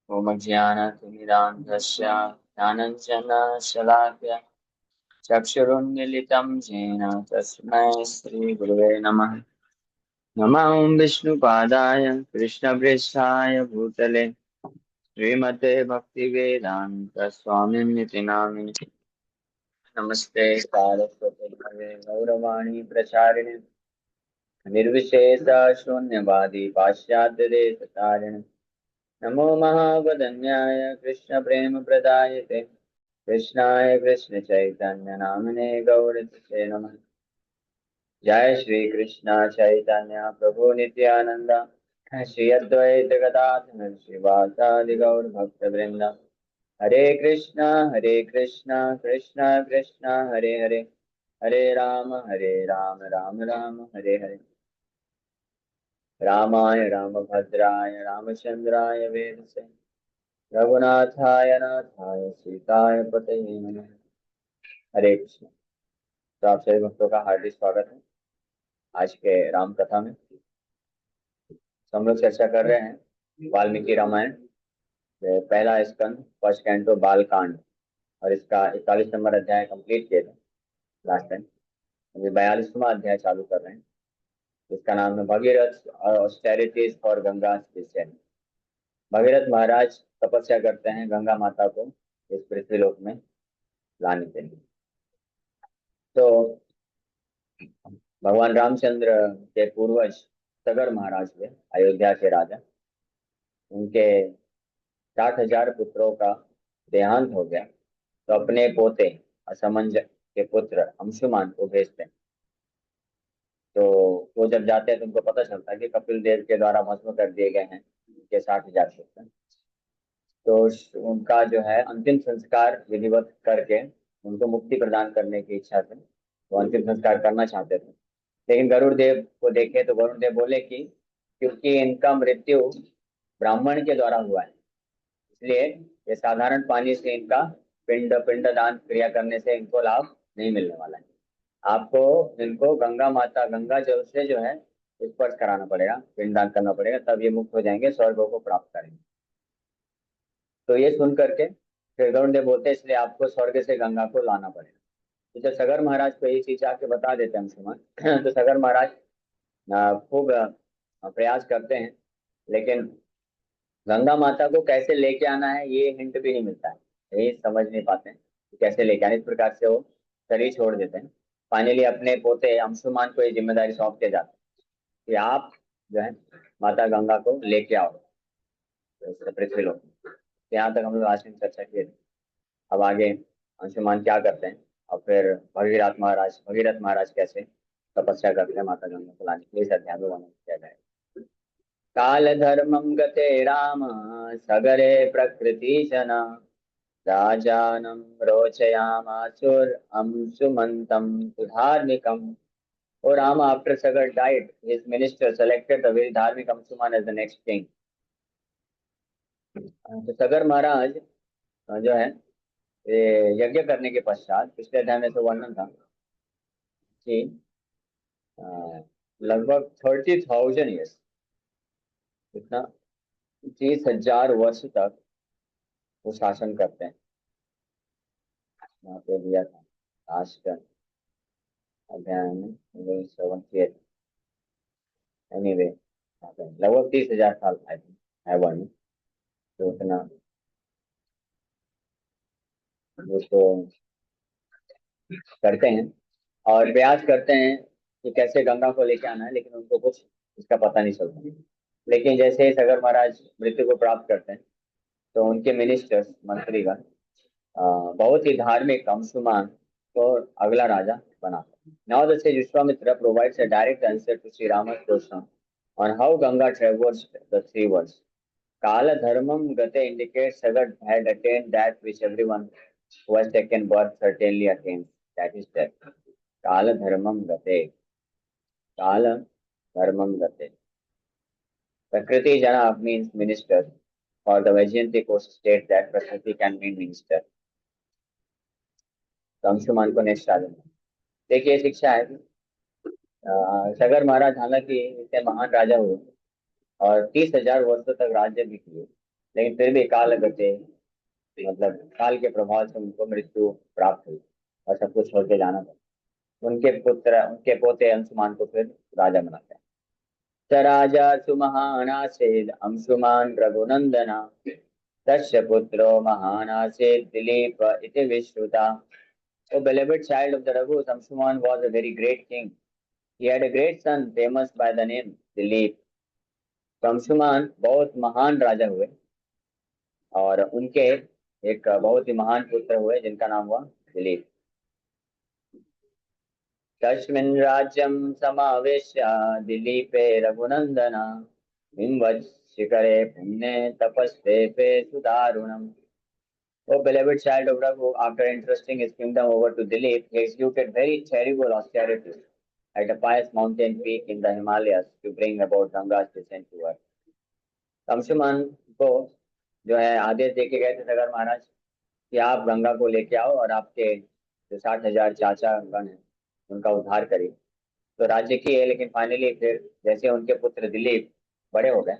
ओम ज्ञानतिमिरान्धस्य ज्ञानञ्जनशलाकया चक्षुरुन्मीलितं येन तस्मै श्रीगुरुवे नमः। नमः विष्णुपादाय कृष्णपृष्ठाय भूतले श्रीमते भक्तिवेदान्त स्वामिनिति नामिने। नमस्ते सारस्वते भवे गौरवाणी प्रचारिणे निर्विशेष शून्यवादी पाश्चात्यदेशतारिणे। नमो महावदन्याय कृष्णप्रेमप्रदायते कृष्णाय कृष्णचैतन्य नामिने गौरतिसे नमः। जय श्री कृष्ण चैतन्य प्रभु नित्यानंद श्री अद्वैत गदाधर श्रीवासादि गौर भक्त वृंद। हरे कृष्णा कृष्णा कृष्णा हरे हरे, हरे राम राम राम हरे हरे। रामाय रामभद्राय रामचंद्राय वेदसे रघुनाथाय नाथाय सीताय पतये नमः। हरे कृष्ण। तो आप सभी भक्तों का हार्दिक स्वागत है आज के राम कथा में। तो हम लोग चर्चा कर रहे हैं वाल्मीकि रामायण पहला स्कंद फर्स्ट कैंटो बाल कांड, और इसका 41 नंबर अध्याय कंप्लीट किए थे लास्ट टाइम। अभी 42वां अध्याय चालू कर रहे हैं। इसका नाम है Bhagirath austerities for Ganga special. Bhagirath Maharaj तपस्या करते हैं गंगा माता को इस पृथ्वीलोक में लाने के लिए। तो भगवान रामचंद्र के पूर्वज सगर महाराज हुए, अयोध्या के राजा। उनके 60,000 पुत्रों का देहांत हो गया, तो अपने पोते असमंज के पुत्र अंशुमान को भेजते हैं। तो वो जब जाते हैं तो उनको पता चलता है कि कपिल देव के द्वारा भस्म कर दिए गए हैं उनके 60,000 पुत्र। तो उनका जो है अंतिम संस्कार विधिवत करके उनको मुक्ति प्रदान करने की इच्छा से वो अंतिम संस्कार करना चाहते थे। लेकिन गरुड़ देव को देखे तो गरुड़ देव बोले कि क्योंकि इनका मृत्यु ब्राह्मण के द्वारा हुआ है, इसलिए ये साधारण पानी से इनका पिंड पिंड दान क्रिया करने से इनको लाभ नहीं मिलने वाला है। आपको इनको गंगा माता गंगा जल से जो है स्पर्श कराना पड़ेगा, पिंडदान करना पड़ेगा, तब ये मुक्त हो जाएंगे, स्वर्ग को प्राप्त करेंगे। तो ये सुन करके फिर गरुड़ देव बोलते हैं इसलिए आपको स्वर्ग से गंगा को लाना पड़ेगा। तो जब सगर महाराज को ये चीज आके बता देते हैं अंशुमान तो सगर महाराज खूब प्रयास करते हैं, लेकिन गंगा माता को कैसे लेके आना है ये हिंट भी नहीं मिलता है। यही समझ नहीं पाते हैं कि कैसे लेके आने। इस प्रकार से वो शरीर छोड़ देते हैं। फाइनली अपने पोते अंशुमान को ये जिम्मेदारी सौंप के जाते हैं कि आप जो है माता गंगा को लेके आओ पृथ्वी लोक में। यहाँ तक हम लोग आज की चर्चा किए थे। अब आगे अंशुमान क्या करते हैं और फिर भगीरथ महाराज कैसे तपस्या करते हैं माता गंगा को लाने के लिए, इस अध्याय में वर्णन किया जाएगा। काल धर्मं गते राम सगरे प्रकृति जना राजानं रोचयामासुर अंशुमंतं तु धार्मिकम्। Oh Rama, after Sagar died, his minister selected the very dharmic Amsuman as the next king. तो सगर महाराज जो है ये यज्ञ करने के पश्चात पिछले अध्याय में तो वर्णन था कि अ, लगभग 30,000 ईयर्स, इतना 30,000 वर्ष तक वो शासन करते हैं। यहाँ पे दिया था लास्ट अध्याय में 78। एनीवे लगभग 30,000 साल आई थिंक है वर्णन। तो उतना वो तो करते हैं और प्रयास करते हैं कि कैसे गंगा को लेके आना है, लेकिन उनको कुछ इसका पता नहीं चलता। लेकिन जैसे ही सगर महाराज मृत्यु को प्राप्त करते हैं तो उनके मिनिस्टर्स मंत्रीगण बहुत ही धार्मिक अंशुमान को अगला राजा बनाते हैं। Now the sage Vishwamitra provides a direct answer to Sri Rama's question on how Ganga traversed the three worlds. Kala Dharmam Gate indicates Sagar had attained that which everyone who has taken birth certainly attains, that is death. Kala Dharmam Gate. Kala Dharmam Gate. Prakriti Jana means minister. For the Vajjayanti course states that Prakriti can mean minister. तो अंशुमान को next आ जाना। देखिए शिक्षा है कि सगर महाराज हालांकि इतने महान राजा हुए और 30,000 वर्षों तक राज्य भी किए, लेकिन फिर भी काल गते, मतलब काल के प्रभाव से उनको मृत्यु प्राप्त हुई और सब कुछ छोड़ के जाना पड़ा। उनके पोते अंशुमान को फिर राजा बनाते हैं। स राजा सुमहानासेद अंशुमान रघुनंदना, तस्य पुत्रो महानासेद दिलीप इति विश्रुता। So beloved child of the Raghu, Samsuman was a very great king. He had a great son famous by the name Dilip. शमशुमान बहुत महान राजा हुए और उनके एक बहुत ही महान पुत्र हुए जिनका नाम हुआ दिलीप। तस्मिन् राज्यं समावेश्य दिलीपे रघुनंदन, हिमवत् शिखरे पुण्ये तपस्तेपे सुदारुणम्। O beloved child of Raghu, after entrusting his kingdom over to Dilip, he executed very terrible austerities at a pious mountain peak in the Himalayas to bring about Ganga's descent to earth. शमशुमान को जो है आदेश दे के गए थे सगर महाराज कि आप गंगा को लेके आओ और आपके जो 60,000 चाचा गण हैं उनका उद्धार करिए। तो राज्य की है, लेकिन फाइनली फिर जैसे उनके पुत्र दिलीप बड़े हो गए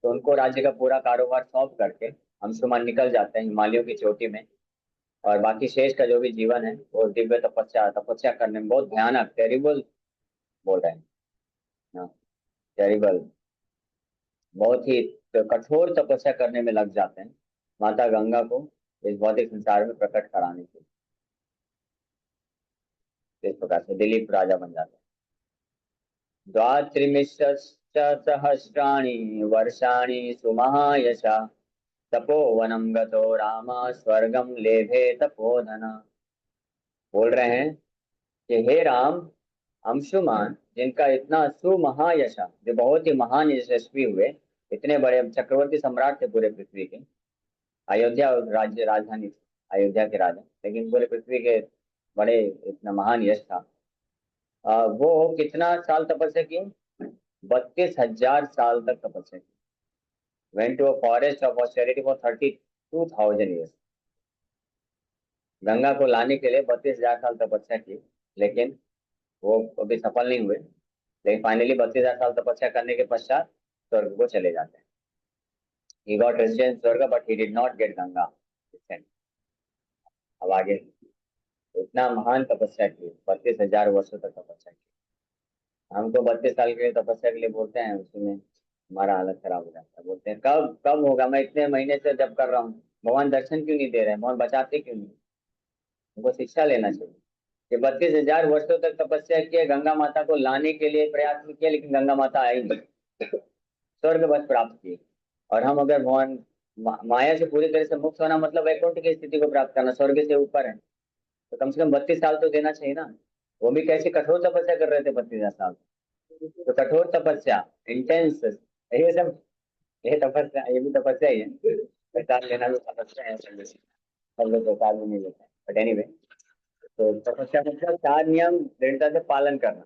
तो उनको राज्य का पूरा कारोबार सौंप करके अंशुमान निकल जाते हैं हिमालयों की चोटी में। और बाकी शेष का जो भी जीवन है वो दिव्य तपस्या तपस्या करने में बहुत भयानक टेरिबल बोल रहे हैं ना, टेरिबल, बहुत ही कठोर तपस्या करने में लग जाते हैं माता गंगा को इस भौतिक संसार में प्रकट कराने के लिए। इस प्रकार से दिलीप राजा बन जाते हैं। द्वात्रिमिश्च सहस्राणि वर्षाणि सुमहायशा, तपोवनम गतो रामा स्वर्गम लेभे तपोधन। बोल रहे हैं कि हे राम, अंशुमान जिनका इतना सुमहायशा, जो बहुत ही महान यशस्वी हुए, इतने बड़े चक्रवर्ती सम्राट थे पूरे पृथ्वी के। अयोध्या राज्य राजधानी थी, अयोध्या के राजा, लेकिन पूरे पृथ्वी के बड़े इतना महान यश था। वो कितना साल तपस्या की? 32,000 साल तक तपस्या की। Went to a forest of austerity for 32,000 years. Ganga को लाने के लिए 32,000 साल तपस्या की, लेकिन वो कभी सफल नहीं हुए। लेकिन फाइनली 32,000 साल तपस्या करने के पश्चात स्वर्ग को चले जाते हैं। He got residence स्वर्ग but he did not get Ganga descent। अब आगे इतना महान तपस्या की, 32,000 वर्षों तक तपस्या की। हमको 32 साल के लिए तपस्या के लिए बोलते हैं, उसमें हमारा हालत खराब हो जाता है। बोलते हैं कब कब होगा, मैं इतने महीने से जब कर रहा हूँ, भगवान दर्शन क्यों नहीं दे रहे हैं, भगवान बचाते क्यों नहीं। हमको शिक्षा लेना चाहिए कि 32,000 वर्षों तक तपस्या किए, गंगा माता को लाने के लिए प्रयास भी किया, लेकिन गंगा माता आई नहीं, स्वर्ग बस प्राप्त किए। और हम अगर भगवान माया से पूरी तरह से मुक्त होना मतलब वैकुंठ की स्थिति को प्राप्त करना, स्वर्ग से ऊपर है, तो कम से कम 32 साल तो देना चाहिए ना। वो भी कैसी कठोर तपस्या कर रहे थे 32,000 साल। तो कठोर तपस्या, इंटेंस, ये सब, ये तपस्या, ये भी तपस्या ही है। प्रसाद लेना भी तपस्या है, सब लोग प्रसाद भी नहीं लेते, बट एनीवे। तो तपस्या मतलब 4 नियम दृढ़ता से पालन करना।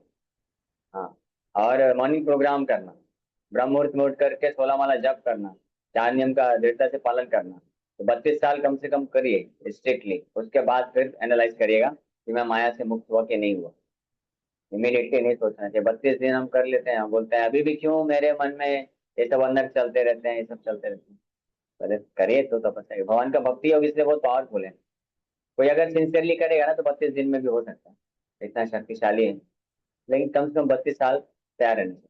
हाँ, और मॉर्निंग प्रोग्राम करना, ब्रह्म मुहूर्त में उठ करके 16 माला जप करना, 4 नियम का दृढ़ता से पालन करना। तो 32 साल कम से कम करिए स्ट्रिक्टली, उसके बाद फिर एनालाइज करिएगा कि मैं माया से मुक्त हुआ कि नहीं हुआ। इमीडिएटली नहीं सोचना चाहिए। 32 दिन हम कर लेते हैं, हम बोलते हैं अभी भी क्यों मेरे मन में ये सब अंदर चलते रहते हैं, ये सब चलते रहते हैं। पहले करिए तो तपस्या, भगवान का भक्ति योग इसलिए बहुत पावरफुल है। कोई अगर सिंसियरली करेगा ना तो 32 दिन में भी हो सकता है, इतना शक्तिशाली है। लेकिन कम से कम 32 साल तैयार रहना चाहिए।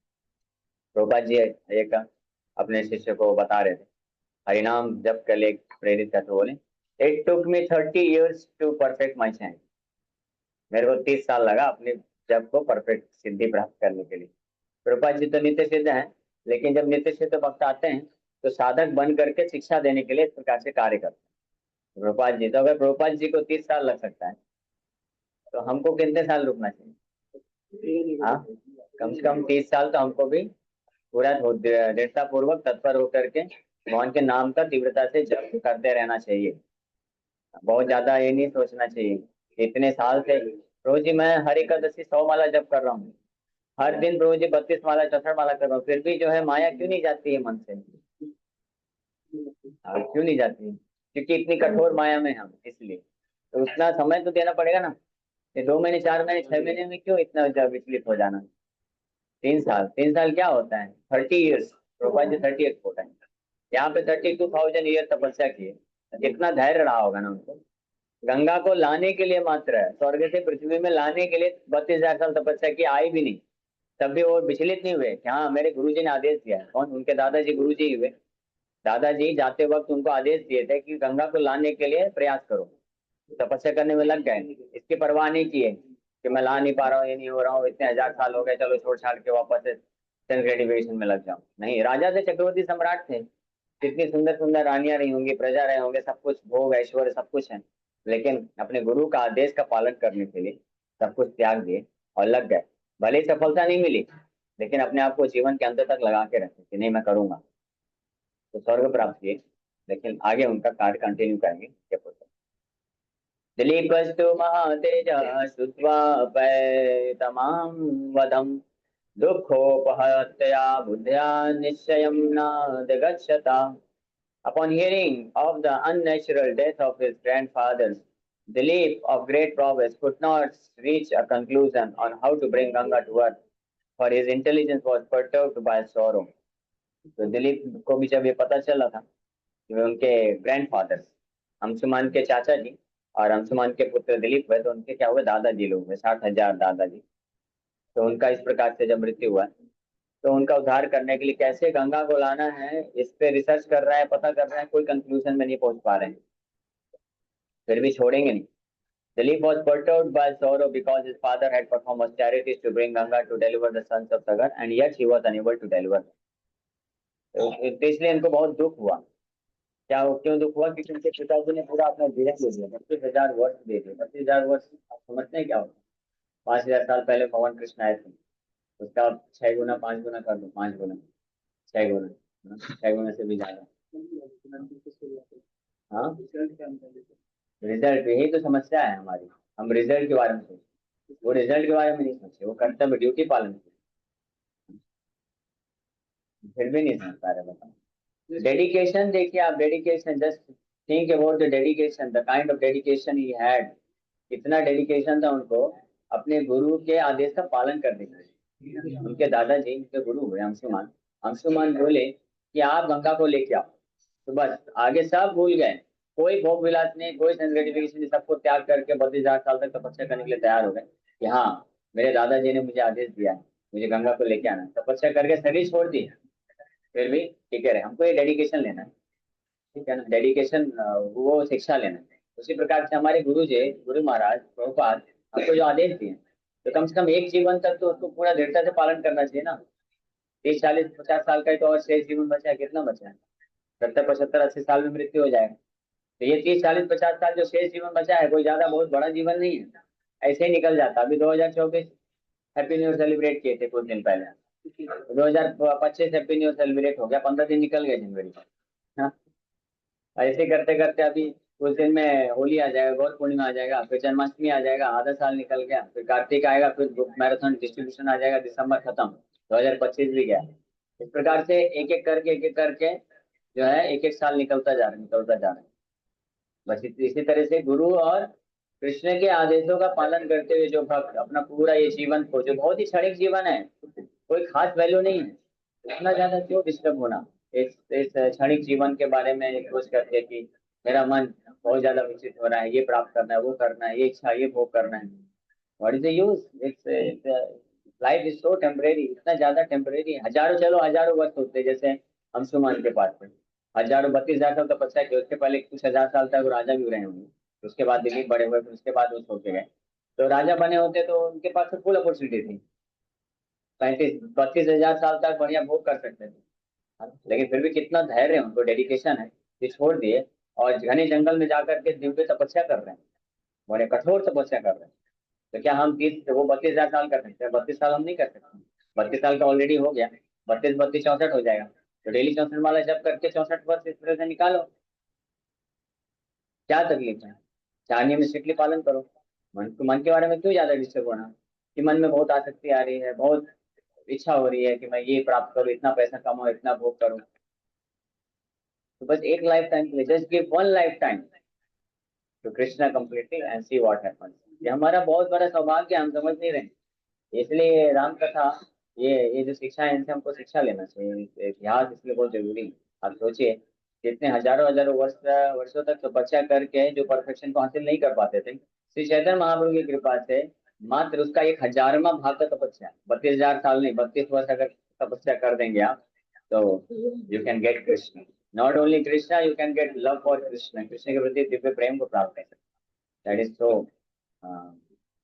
प्रभुपाद जी एक अपने शिष्य को बता रहे थे, हरिनाम जप के लिए प्रेरित करते बोले, it took me 30 years to perfect my science. मेरे को 30 साल लगा अपने जप को परफेक्ट सिद्धि प्राप्त करने के लिए। प्रभुपाद जी तो नित्य सिद्ध हैं, लेकिन जब नित्य सिद्ध भक्त आते हैं तो साधक बन करके शिक्षा देने के लिए इस प्रकार से कार्य करते हैं। प्रभुपाद जी तो, अगर प्रभुपाद जी को 30 साल लग सकता है तो हमको कितने साल रुकना चाहिए? हाँ, कम से कम 30 साल तो हमको भी पूरा दृढ़ता पूर्वक तत्पर होकर के भगवान के नाम का तीव्रता से जप करते रहना चाहिए। बहुत ज्यादा ये नहीं सोचना चाहिए कि इतने साल से प्रभु जी मैं हर एकादशी 100 माला जप कर रहा हूँ, हर दिन प्रभु जी 32 माला 64 माला कर रहा हूँ, फिर भी जो है माया क्यों नहीं जाती है मन से। क्यों नहीं जाती है? क्योंकि इतनी कठोर माया में हम, इसलिए तो उतना समय तो देना पड़ेगा ना। ये 2 महीने 4 महीने 6 महीने में क्यों इतना विचलित हो जाना। 3 साल, 3 साल क्या होता है, 30 years। प्रभुपाद जी 38 होता है, यहाँ पे 32,000 ईयर तपस्या की है। कितना धैर्य रहा होगा ना उनको। गंगा को लाने के लिए मात्र है, स्वर्ग से पृथ्वी में लाने के लिए 32,000 साल तपस्या की, आई भी नहीं। तब भी वो विचलित नहीं हुए कि हाँ मेरे गुरुजी ने आदेश दिया है। कौन? उनके दादाजी गुरुजी ही हुए। दादाजी जाते वक्त उनको आदेश दिए थे कि गंगा को लाने के लिए प्रयास करो। तपस्या करने में लग गए, इसकी परवाह नहीं किए कि मैं ला नहीं पा रहा हूँ, ये नहीं हो रहा हूँ, इतने हजार साल हो गए, चलो छोड़ छाड़ के वापस सेल्फ ग्रेटिफिकेशन में लग जाओ। नहीं, राजा थे, चक्रवर्ती सम्राट थे, कितनी सुंदर सुंदर रानियां रही होंगी, प्रजा रहे होंगे, सब कुछ भोग ऐश्वर्य सब कुछ है, लेकिन अपने गुरु का आदेश का पालन करने के लिए सब कुछ त्याग दिए और लग गए। भले ही सफलता नहीं मिली, लेकिन अपने आप को जीवन के अंत तक लगा के रखे कि नहीं मैं करूंगा। तो स्वर्ग प्राप्त किए, लेकिन आगे उनका कार्य कंटिन्यू करेंगे क्या पुत्र। दिलीपस्तु महातेज श्रुत्वा पैतमां वदम् दुःखोपहत्या बुद्ध्या निश्चयं नाधिगच्छता। Upon hearing of the unnatural death of his grandfathers, Dilip, of great prowess, could not reach a conclusion on how to bring Ganga to earth, for his intelligence was perturbed by sorrow. तो दिलीप को भी जब ये पता चला था कि वे उनके ग्रैंडफादर्स, अंशुमान के चाचा जी और अंशुमान के पुत्र दिलीप हुए, तो उनके क्या हुए, दादाजी लोग हुए, 60,000 दादाजी। तो उनका इस प्रकार से जब मृत्यु हुआ, तो उनका उद्धार करने के लिए कैसे गंगा को लाना है, इस पे रिसर्च कर रहा है, पता कर रहा है, कोई कंक्लूजन में नहीं पहुंच पा रहे हैं। फिर भी छोड़ेंगे नहीं। Dilip was perturbed by sorrow because his father had performed austerities to bring Ganga to deliver the sons of Sagar, and yet he was unable to deliver them. तो इसलिए इनको बहुत दुख हुआ। क्या क्यों दुख हुआ? क्योंकि उनके पिताजी ने पूरा अपना जीवन दे दिया, 32,000 वर्ष दे दिए। 32,000 वर्ष आप समझते हैं क्या होता है? 5,000 साल पहले भगवान कृष्ण आए थे, उसका 6 गुना 5 गुना कर दो, 5 गुना 6 गुना, 6 गुना से भी ज्यादा। हाँ, रिजल्ट, यही तो समस्या है हमारी। हम रिजल्ट के बारे में सोचते, वो रिजल्ट के बारे में नहीं सोचे, वो कर्तव्य ड्यूटी पालन करते, फिर भी नहीं समझ पा रहे। बताओ, डेडिकेशन देखिए आप, dedication, just think about the dedication, the kind of dedication he had. कितना डेडिकेशन था उनको अपने गुरु के आदेश का पालन करने के लिए। उनके दादाजी, उनके गुरु हुए अंशुमान। अंशुमान बोले कि आप गंगा को लेके आओ, तो बस आगे सब भूल गए। कोई भोग विलास नहीं, कोई सेंस ग्रेटिफिकेशन नहीं, सबको त्याग करके 32,000 साल तक तपस्या करने के लिए तैयार हो गए कि हाँ मेरे दादाजी ने मुझे आदेश दिया है, मुझे गंगा को लेके आना है। तपस्या करके शरीर छोड़ दी, फिर भी ठीक है, हमको ये डेडिकेशन लेना है, ठीक है ना, डेडिकेशन, वो शिक्षा लेना है। उसी प्रकार से हमारे गुरु जी, गुरु महाराज प्रभुपाद हमको जो आदेश दिए, तो कम से कम एक जीवन तक तो उसको पूरा दृढ़ता से पालन करना चाहिए ना। 30 40 50 साल का ही तो और शेष जीवन बचा है, कितना बचा है? 70 75 80 साल में मृत्यु हो जाएगा। तो ये 30 40 50 साल जो शेष जीवन बचा है, कोई ज्यादा बहुत बड़ा जीवन नहीं है, ऐसे ही निकल जाता। अभी 2024 हैप्पी न्यू ईयर सेलिब्रेट किए थे कुछ दिन पहले, 2025 हैप्पी न्यू ईयर सेलिब्रेट हो गया, 15 दिन निकल गए जनवरी में। हाँ, ऐसे करते करते अभी कुछ दिन में होली आ जाएगा, गौर पूर्णिमा आ जाएगा, फिर जन्माष्टमी आ जाएगा, आधा साल निकल गया, फिर कार्तिक आएगा, फिर बुक मैराथन डिस्ट्रीब्यूशन आ जाएगा, दिसंबर खत्म, 2025 भी गया। इस प्रकार से एक एक करके जो है एक एक साल निकलता जा रहा है, निकलता जा रहा है। बस इसी तरह से गुरु और कृष्ण के आदेशों का पालन करते हुए जो भक्त अपना पूरा ये जीवन को, जो बहुत ही क्षणिक जीवन है, कोई खास वैल्यू नहीं है, इतना ज्यादा क्यों डिस्टर्ब होना इस क्षणिक जीवन के बारे में सोच करके कि मेरा मन बहुत ज्यादा विकसित हो रहा है, ये प्राप्त करना है, वो करना है, ये इच्छा, ये भोग करना है। What is the use? It's life is so temporary, इतना ज्यादा टेम्परेरी। हजारों, चलो हजारों वर्ष होते हैं, जैसे अंशुमान के पास में हजारों 32,000 साल तपस्या की, उसके पहले कुछ हजार साल तक वो राजा भी रहे होंगे, उसके बाद दिलीप बड़े हुए, फिर उसके बाद वो छोटे गए। तो राजा बने होते तो उनके पास तो फुल अपॉर्चुनिटी थी, 35 32,000 साल तक बढ़िया भोग कर सकते थे। लेकिन फिर भी कितना धैर्य है उनको, डेडिकेशन है कि छोड़ दिए और घने जंगल में जाकर के दिव्य तपस्या कर रहे हैं, बड़े कठोर तपस्या कर रहे हैं। तो क्या हम 30, वो 32,000 साल कर सकते हैं? 32 साल हम नहीं कर सकते। 32 साल का ऑलरेडी हो गया, 32 32 64 हो जाएगा। तो डेली 64 वाला जब करके 64 वर्ष इस तरह से निकालो, क्या तकलीफ है? चार नियम स्ट्रिक्टली पालन करो। मन के बारे में क्यों ज्यादा डिस्टर्ब होना कि मन में बहुत आसक्ति आ रही है, बहुत इच्छा हो रही है कि मैं ये प्राप्त करूँ, इतना पैसा कमाऊं, इतना भोग करूं। तो बस एक लाइफ टाइम के लिए, just give one life time to Krishna completely and see what happens. ये हमारा बहुत बड़ा सौभाग्य है, हम समझ नहीं रहे। इसलिए राम कथा, ये जो शिक्षा है, इनसे हमको शिक्षा लेना चाहिए, इतिहास इसलिए बहुत जरूरी है। आप सोचिए, कितने हजारों हजारों वर्षों तक तपस्या करके जो परफेक्शन को हासिल नहीं कर पाते थे, श्री चैतन्य महाप्रभु की कृपा से मात्र उसका 1000वां भाग का तपस्या, 32,000 साल नहीं, 32 वर्ष अगर तपस्या कर देंगे आप, तो you can get Krishna. Not only Krishna, you can get love for Krishna, Krishna के प्रति दिव्य प्रेम को प्राप्त कर सकते। दैट इज सो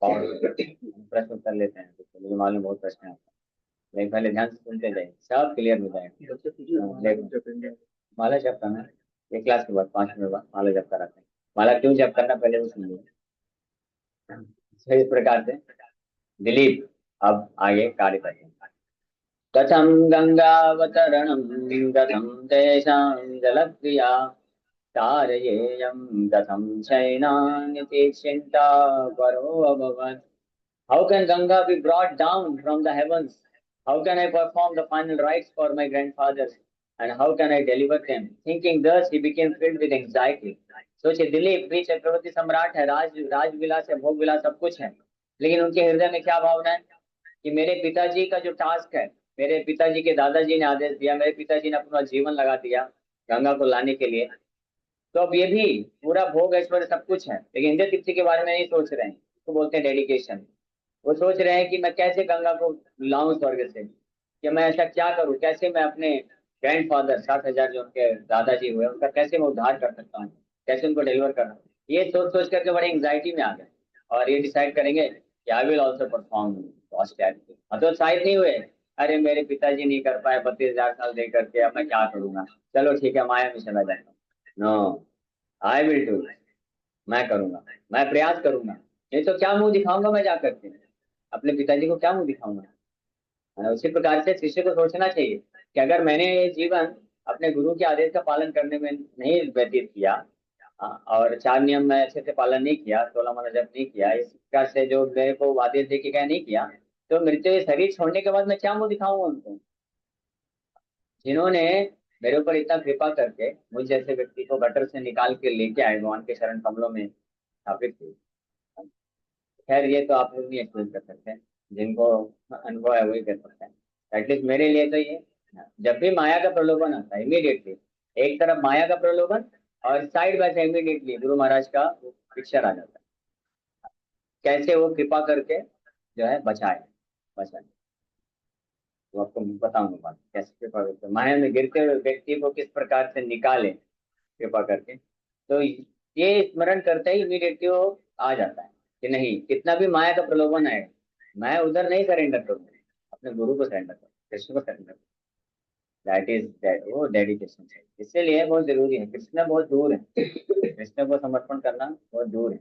प्रश्न उत्तर लेते हैं, तो मुझे मालूम बहुत प्रश्न है, लेकिन पहले ध्यान से सुनते जाइए, सब क्लियर हो जाएगा। माला जप करना है, एक क्लास के बाद 5 मिनट बाद माला जप कराते हैं। माला क्यों जप करना पहले वो सुनिए। तो इस प्रकार से दिलीप अब आगे कार्य करते हैं। कथम गंगावतरणं कथम तेषां जलक्रिया तारयेयं कथं शयनानिति चिंता परो अभवत्। How can Ganga be brought down from the heavens? How can I perform the final rites for my grandfathers? And how can I deliver them? Thinking thus, he became filled with anxiety. सोचिए, दिलीप भी चक्रवर्ती सम्राट है, राजविलास है, भोग विलास सब कुछ है, लेकिन उनके हृदय में क्या भावना है कि मेरे पिताजी का जो टास्क है, मेरे पिताजी के दादाजी ने आदेश दिया, मेरे पिताजी ने अपना जीवन लगा दिया गंगा को लाने के लिए, तो अब ये भी पूरा भोग ऐश्वर्य सब कुछ है, लेकिन इंद्र तृप्ति के बारे में नहीं सोच रहे हैं, तो बोलते हैं डेडिकेशन। वो सोच रहे हैं कि मैं कैसे गंगा को लाऊं स्वर्ग से, कि मैं ऐसा क्या करूं, कैसे मैं अपने ग्रैंडफादर 60,000 जो उनके दादाजी हुए उनका कैसे मैं उद्धार कर सकता हूँ, कैसे उनको डिलीवर करना। ये सोच सोच करके बड़े एंग्जाइटी में आ गए, और ये डिसाइड करेंगे कि I will also perform austerity. हतोत्साहित नहीं हुए, अरे मेरे पिताजी नहीं कर पाए 32,000 साल दे करके, अब मैं क्या करूंगा, चलो ठीक है माया में चला जाएगा। नो, आई विल डू, मैं करूंगा, मैं प्रयास करूंगा, नहीं तो क्या मुंह दिखाऊंगा मैं जा करके, अपने पिताजी को क्या मुंह दिखाऊंगा। उसी प्रकार से शिष्य को सोचना चाहिए कि अगर मैंने ये जीवन अपने गुरु के आदेश का पालन करने में नहीं व्यतीत किया, और 4 नियम में अच्छे से पालन नहीं किया, 16 माला जप नहीं किया, इस प्रकार से जो मेरे को आदेश दे के क्या नहीं किया, तो मृत्यु शरीर छोड़ने के बाद मैं क्या मुंह दिखाऊंगा उनको, जिन्होंने मेरे ऊपर इतना कृपा करके मुझ जैसे व्यक्ति को गटर से निकाल के लेके आए, भगवान के शरण कमलों में स्थापित किए। खैर ये तो आप लोग नहीं एक्सप्लेन कर सकते, जिनको अनुभव है वही कर सकते हैं। एटलीस्ट मेरे लिए तो ये, जब भी माया का प्रलोभन आता है इमीडिएटली, एक तरफ माया का प्रलोभन और side by side immediately Guru Maharaj का पिक्चर आ जाता है, कैसे वो कृपा करके जो है बचाए। तो आपको बताऊंगा बात कैसे कृपा करके माया में गिरते हुए व्यक्ति को किस प्रकार से निकाले कृपा करके। तो ये स्मरण करते ही इमीडिएटली वो आ जाता है कि नहीं, कितना भी माया का प्रलोभन है, मैं उधर नहीं सरेंडर करूंगा, अपने गुरु को सरेंडर करूँ, कृष्ण को सरेंडर करूँ। दैट इज दैट, वो डेडिकेशन है, इसीलिए बहुत जरूरी है। कृष्ण बहुत दूर है, कृष्ण को समर्पण करना बहुत दूर है,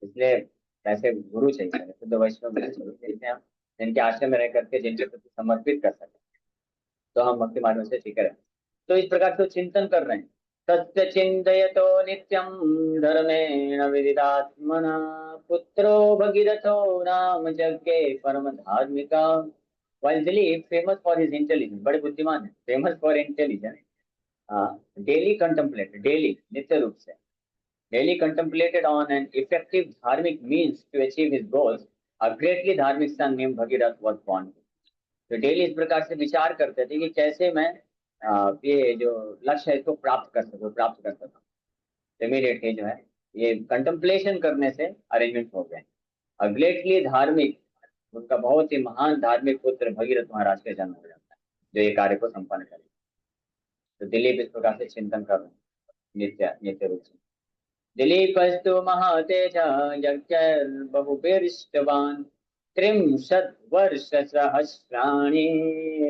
इसलिए ऐसे गुरु चाहिए, शुद्ध वैष्णव गुरु चाहिए जिनसे हम, जिनके आश्रम में रह करके जिनके प्रति समर्पित कर सकें, तो हम भक्ति मार्ग में से ठीक है। तो इस प्रकार से चिंतन कर रहे हैं। तस्य चिन्तयतो नित्यं धर्मेण विदितात्मना पुत्रो भगीरथो नाम यज्ञे परम धार्मिका। While Dilip famous for his intelligence, बड़े बुद्धिमान है, famous for intelligence, daily contemplate, daily नित्य रूप से daily contemplated on an effective dharmic means to achieve his goals, a greatly धार्मिक son named Bhagirath was born. तो डेली इस प्रकार से विचार करते थे कि कैसे मैं ये जो लक्ष्य है इसको प्राप्त कर सकूं। इमीडिएटली जो है ये कंtemplation करने से अरेंजमेंट हो गए। और ग्रेटली धार्मिक, उनका बहुत ही महान धार्मिक पुत्र भगीरथ महाराज का जन्म हो जाता है, जो ये कार्य को संपन्न करे। तो दिलीप इस प्रकार से चिंतन कर रहे हैं नित्य नित्य रूप से। दिलीपस्तु महातेज यज्ञर्बहुभिरिष्टवान् त्रिंशद्वर्षसहस्राणि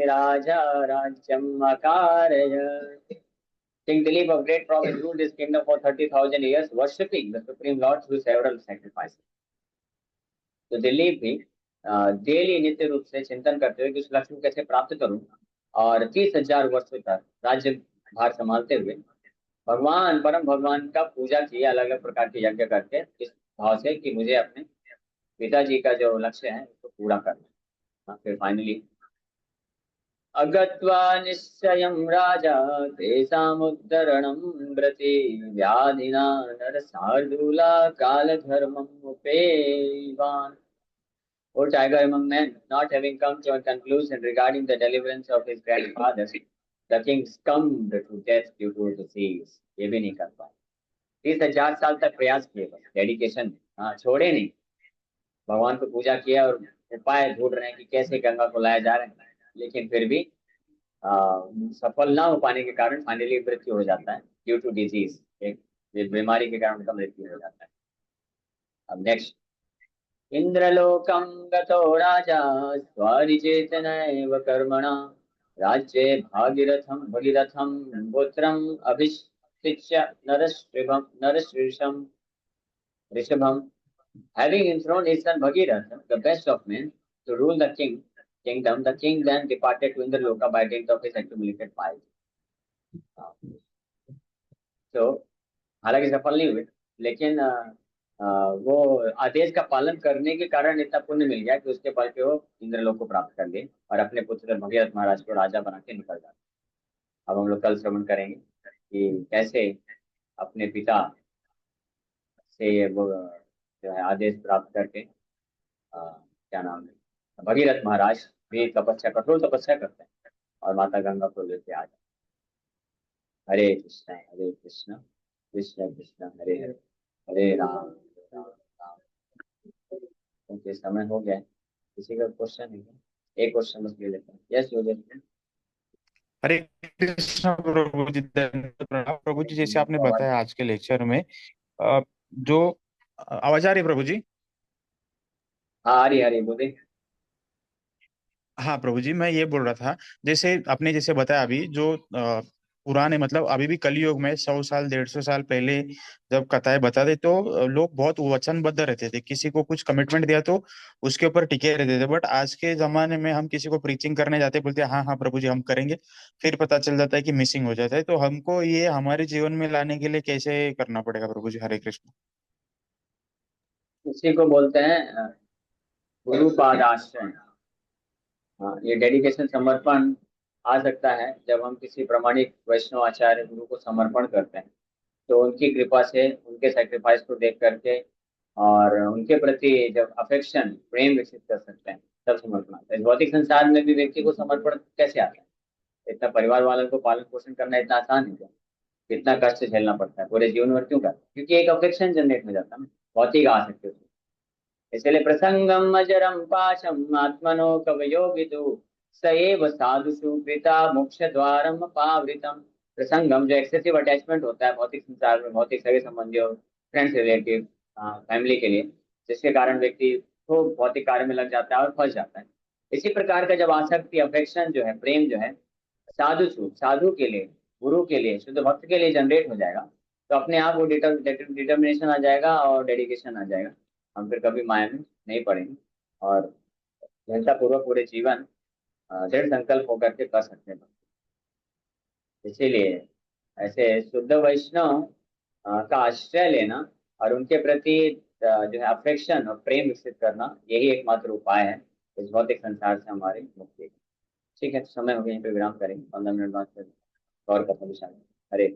राजा राज्यम् अकारयत्। King Dilip of great province ruled his kingdom for 30,000 years, worshipping the Supreme Lord through several sacrifices. तो दिलीप भी डेली नित्य रूप से चिंतन करते हुए कि उस लक्ष्य को कैसे प्राप्त करूं, और 30,000 वर्षों तक राज्य भार संभालते हुए भगवान परम भगवान का पूजा किया, अलग अलग प्रकार के यज्ञ करके, इस भाव से कि मुझे अपने पिताजी का जो लक्ष्य है उसको पूरा करना है। फिर फाइनली अगत्वा निश्चयं राजा तेषामुद्धरणं व्रते व्याधिना नरसार्दूला कालधर्मम् उपेयवान्। O tiger among men, not having come to a conclusion regarding the deliverance of his grandfather, the king succumbed to death due to disease, ये भी नहीं कर पाए। 30,000 साल तक प्रयास किए, बस डेडिकेशन, हाँ छोड़े नहीं। भगवान को पूजा किया और उपाय ढूंढ रहे हैं कि कैसे गंगा को लाया जा रहा है, लेकिन फिर भी सफल ना हो पाने के कारण फाइनली मृत्यु हो जाता है ड्यू टू डिजीज। एक बीमारी के कारण उनका मृत्यु हो जाता है। अब नेक्स्ट, इंद्रलोकं गतो राजा स्वरिचेतनैव कर्मणा राज्ये भगीरथं पुत्रम् अभिषिच्य ऋषभम, having enthroned his son Bhagirath, the best of men, to rule the kingdom, the king then departed to Indraloka by dint of his accumulated piety. तो हालांकि सफल नहीं हुए, लेकिन वो आदेश का पालन करने के कारण इतना पुण्य मिल गया कि उसके बल पे वो इंद्रलोक को प्राप्त कर गए और अपने पुत्र भगीरथ महाराज को राजा बना के निकल जाते। अब हम लोग कल श्रवण करेंगे कि कैसे अपने पिता से वो जो है आदेश प्राप्त करके क्या नाम है, भगीरथ महाराज भी तपस्या, कठोर तपस्या करते हैं और माता गंगा को लेके आ जाते। हरे कृष्ण कृष्ण कृष्ण हरे हरे, हरे राम हरे राम राम। क्योंकि समय हो गया है, किसी का क्वेश्चन है क्या? एक क्वेश्चन बस ले लेते हैं। यस योगेश। हरे कृष्ण प्रभु जी, धन्यवाद प्रणाम प्रभु जी। जैसे आपने आवाज, बताया आज के लेक्चर में जो आवाज आ रही है प्रभु जी? हाँ आ रही है, आ रही है, बोले। हाँ प्रभु जी, मैं ये बोल रहा था, जैसे आपने जैसे बताया अभी जो पुराने मतलब अभी भी कलयुग में 100 साल 150 साल पहले जब कथाएं बताते तो लोग बहुत वचनबद्ध रहते थे, किसी को कुछ कमिटमेंट दिया तो उसके ऊपर टिके रहते थे। बट आज के जमाने में हम किसी को प्रीचिंग करने जाते बोलते हैं हाँ हाँ प्रभु जी हम करेंगे, फिर पता चल जाता है कि मिसिंग हो जाता है। तो हमको ये हमारे जीवन में लाने के लिए कैसे करना पड़ेगा प्रभु जी? हरे कृष्ण। उसी को बोलते हैं गुरु पाद आश्रय। हाँ, ये डेडिकेशन समर्पण आ सकता है जब हम किसी प्रामाणिक वैष्णव आचार्य गुरु को समर्पण करते हैं, तो उनकी कृपा से, उनके सेक्रीफाइस को देख करके और उनके प्रति जब अफेक्शन, प्रेम विकसित कर सकते हैं, तब समर्पण आता है। इस भौतिक संसार में भी व्यक्ति को समर्पण कैसे आता है? इतना परिवार वालों को पालन पोषण करना इतना आसान है क्या? कितना कष्ट झेलना पड़ता है पूरे जीवन भर, क्यों करता है? क्योंकि एक अफेक्शन जनरेट हो जाता है ना, भौतिक आसक्ति उसमें। इसलिए प्रसंगम अजरम पाशम आत्मनो कवयो विदु स एव साधुषु कृता मोक्ष द्वारम पावृतम। प्रसंगम जो एक्सेसिव अटैचमेंट होता है भौतिक संसार में, भौतिक सगे संबंधियों, फ्रेंड्स, रिलेटिव, फैमिली के लिए, जिसके कारण व्यक्ति को भौतिक कार्य में लग जाता है और फंस जाता है। इसी प्रकार का जब आसक्ति, अफेक्शन जो है, प्रेम जो है, साधु के लिए, गुरु के लिए, शुद्ध भक्त के लिए जनरेट हो जाएगा, तो अपने आप वो डिटर्मिनेशन आ जाएगा और डेडिकेशन आ जाएगा। हम फिर कभी माया में नहीं पड़ेंगे और दृढ़ता पूर्वक पूरे जीवन दृढ़ संकल्प होकर के कर सकते हैं। इसीलिए ऐसे शुद्ध वैष्णव का आश्रय लेना और उनके प्रति जो है अफेक्शन और प्रेम विकसित करना, यही एकमात्र उपाय है इस भौतिक संसार से हमारी मुक्ति का। ठीक है, तो समय हो गया, यहीं पे विराम करेंगे, 15 मिनट बाद फिर और कथा विषय। हरे